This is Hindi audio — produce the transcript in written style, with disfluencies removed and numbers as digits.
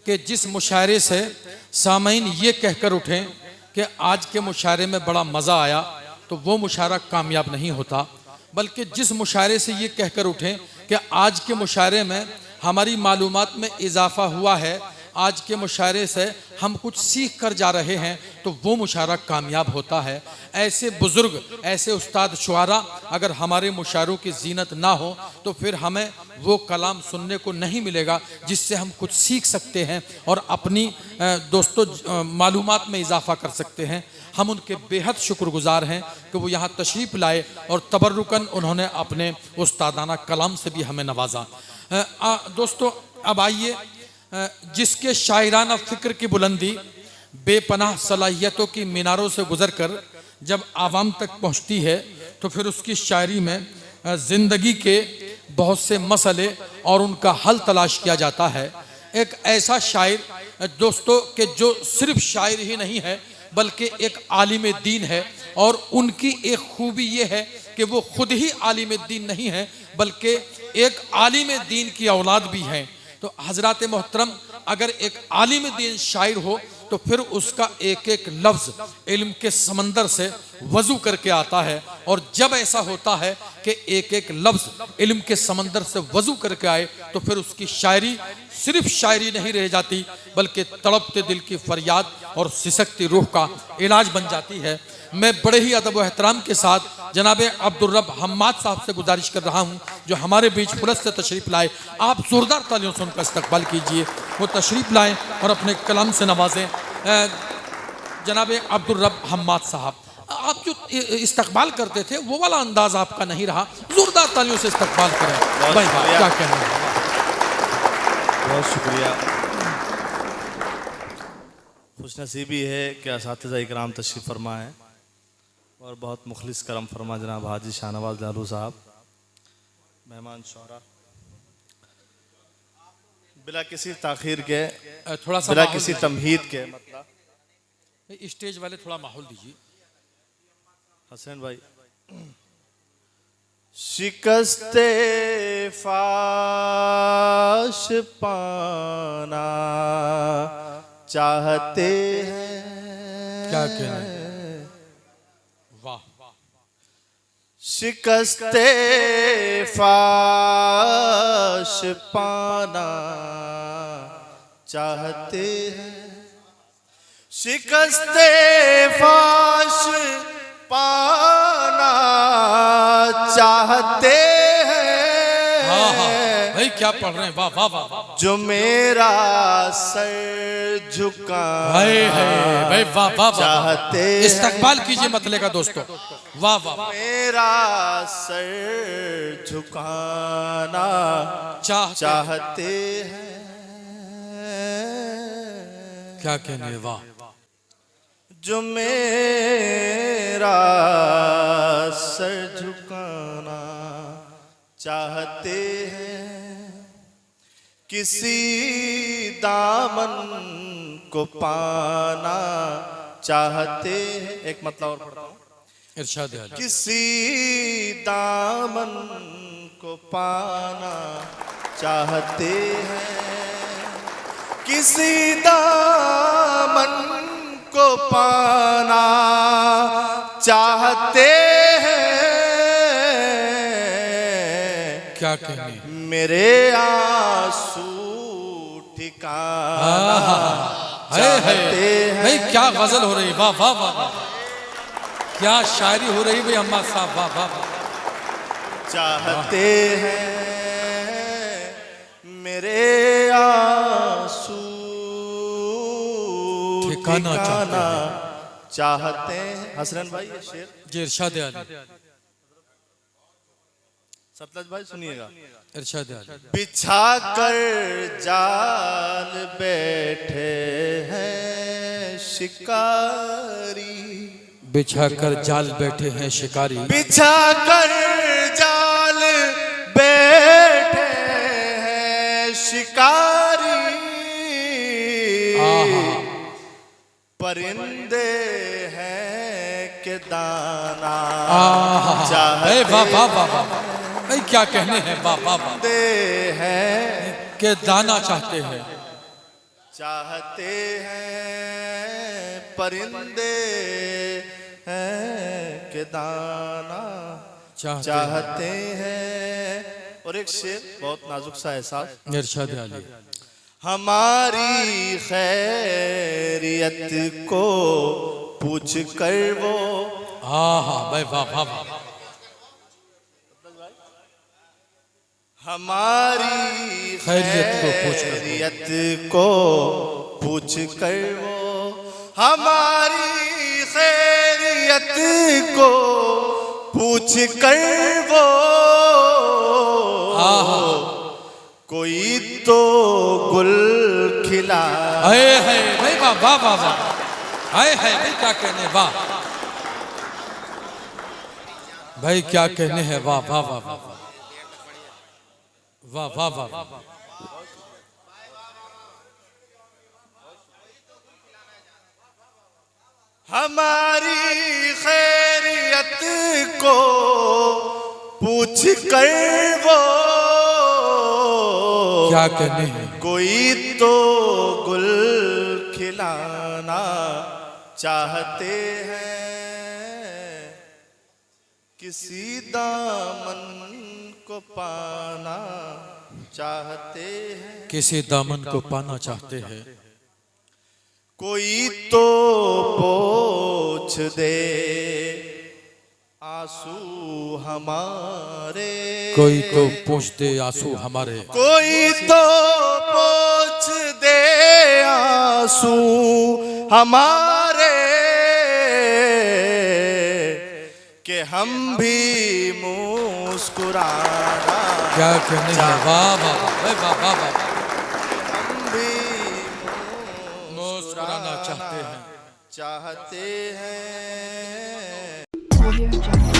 कि जिस मुशायरे से सामईन ये कहकर उठें कि आज के मुशायरे में बड़ा मज़ा आया, तो वो मुशायरा कामयाब नहीं होता, बल्कि जिस मुशायरे से ये कहकर उठें कि आज के मुशायरे में हमारी मालूमात में इजाफा हुआ है, आज के मुशायरे से हम कुछ सीख कर जा रहे हैं, तो वो मुशायरा कामयाब होता है। ऐसे बुज़ुर्ग, ऐसे उस्ताद शुआरा अगर हमारे मुशायरों की जीनत ना हो तो फिर हमें वो कलाम सुनने को नहीं मिलेगा जिससे हम कुछ सीख सकते हैं और अपनी दोस्तों मालूमात में इजाफा कर सकते हैं। हम उनके बेहद शुक्रगुजार हैं कि वो यहाँ तशरीफ़ लाए और तबर्रुकन उन्होंने अपने उस्तादाना कलाम से भी हमें नवाजा। दोस्तों अब आइए, जिसके शायराना फ़िक्र की बुलंदी बेपनाह सलाहियतों की मीनारों से गुजरकर जब आवाम तक पहुँचती है तो फिर उसकी शायरी में ज़िंदगी के बहुत से मसले और उनका हल तलाश किया जाता है। एक ऐसा शायर दोस्तों कि जो सिर्फ शायर ही नहीं है बल्कि एक आलिम दीन है, और उनकी एक खूबी ये है कि वो खुद ही आलिम दीन नहीं है बल्कि एक आलिम दीन की औलाद भी हैं। तो हजरात मोहतरम, अगर एक आलिम दीन शायर हो तो फिर उसका एक एक लफ्ज़ इल्म के समंदर से वज़ू करके आता है, और जब ऐसा होता है कि एक एक लफ्ज़ इल्म के समंदर से वज़ू करके आए तो फिर उसकी शायरी सिर्फ शायरी नहीं रह जाती बल्कि तड़पते दिल की फरियाद और सिसकती रूह का इलाज बन जाती है। मैं बड़े ही अदब व एहतराम के साथ जनाब अब्दुल रब हम्माद साहब से गुजारिश कर रहा हूँ जो हमारे बीच पुलिस से तशरीफ़ लाए। आप ज़ोरदार तालियों से उनका इस्तकबाल कीजिए, वो तशरीफ़ लाएँ और अपने कलाम से नवाजें। जनाब अब्दुल रब हम्माद साहब, आप जो इस्तकबाल करते थे वो वाला अंदाज आपका नहीं रहा, ज़ोरदार तालियों से इस्तकबाल करें। भाई क्या कहना है? बहुत शुक्रिया। खुशनसीबी है कि असातिज़ा इकराम तशरीफ़ फरमा है और बहुत मुखलिस करम फरमा जनाब हाजी शाहनवाज लालू साहब, मेहमान शोहरा, बिला किसी ताख़ीर के, थोड़ा सा बिला किसी तमहीद के, मतलब स्टेज वाले थोड़ा माहौल दीजिए। हसन भाई, शिकस्ते फाश पाना चाहते हैं। क्या कहना है? वाह। शिकस्ते फाश पाना चाहते हैं, शिकस्ते फाश पाना चाहते हैं। भाई क्या पढ़ रहे हैं? वाह वाह वाह। जो मेरा सर झुका भाई वाह वाह चाहते, इस्तकबाल कीजिए मतले का दोस्तों। वाह वाह। मेरा सर झुकाना चाहते हैं। क्या कहने? वाह। जो मेरा सर झुकाना चाहते हैं, किसी दामन को पाना चाहते हैं। एक मतलब और पढ़ता हूँ, इरशाद है। किसी दामन को पाना चाहते हैं, किसी दामन को पाना चाहते हैं। क्या कहने? मेरे आंसू ठिकाना चाहते हैं। भाई क्या गजल हो रही, वाह वाह वाह, क्या शायरी हो रही भाई अम्मा साहब, वाह वाह वाह। चाहते हैं मेरे आंसू ठिकाना चाहते हैं। हसरन भाई ये शेर जी इरशाद है। सतलज भाई सुनिएगा। इरशाद है। बिछा कर जाल बैठे हैं शिकारी, बिछा कर जाल बैठे हैं शिकारी, बिछा कर जाल बैठे हैं शिकारी। परिंदे हैं के दाना चाहते भाई क्या कहने हैं? वाह वाह वाह। हैं के दाना चाहते हैं, चाहते हैं परिंदे हैं कि दाना चाहते हैं। और एक शेर बहुत नाजुक सा एहसास, इरशाद अली। हमारी खैरियत को पूछ कर वो, हाँ हाँ भाई, वाह वाह वाह। हमारी खैरियत को पूछ कर वो, हमारी खैरियत को पूछ कर वो, कोई तो गुल खिला। है भाई, वाह वाह वाह वाह। है भाई, क्या कहने, वाह भाई, क्या कहने हैं, वाह वाह वाह वाह वाह वाह वाह वाह। हमारी खैरियत को पूछ कर वो, क्या कहने हैं, कोई तो गुल खिलाना चाहते हैं, किसी दामन को पाना चाहते हैं, किसी दामन को पाना चाहते हैं, कोई तो पोंछ दे आंसू हमारे, कोई तो पूछ दे आंसू हमारे, कोई तो पोंछ दे आंसू हमारे, कि हम भी मुस्कुराना। क्या कहने हैं, वाह वाह वाह वाह वाह वाह। हम भी मुस्कुराना चाहते हैं, चाहते हैं। Audio Jungle.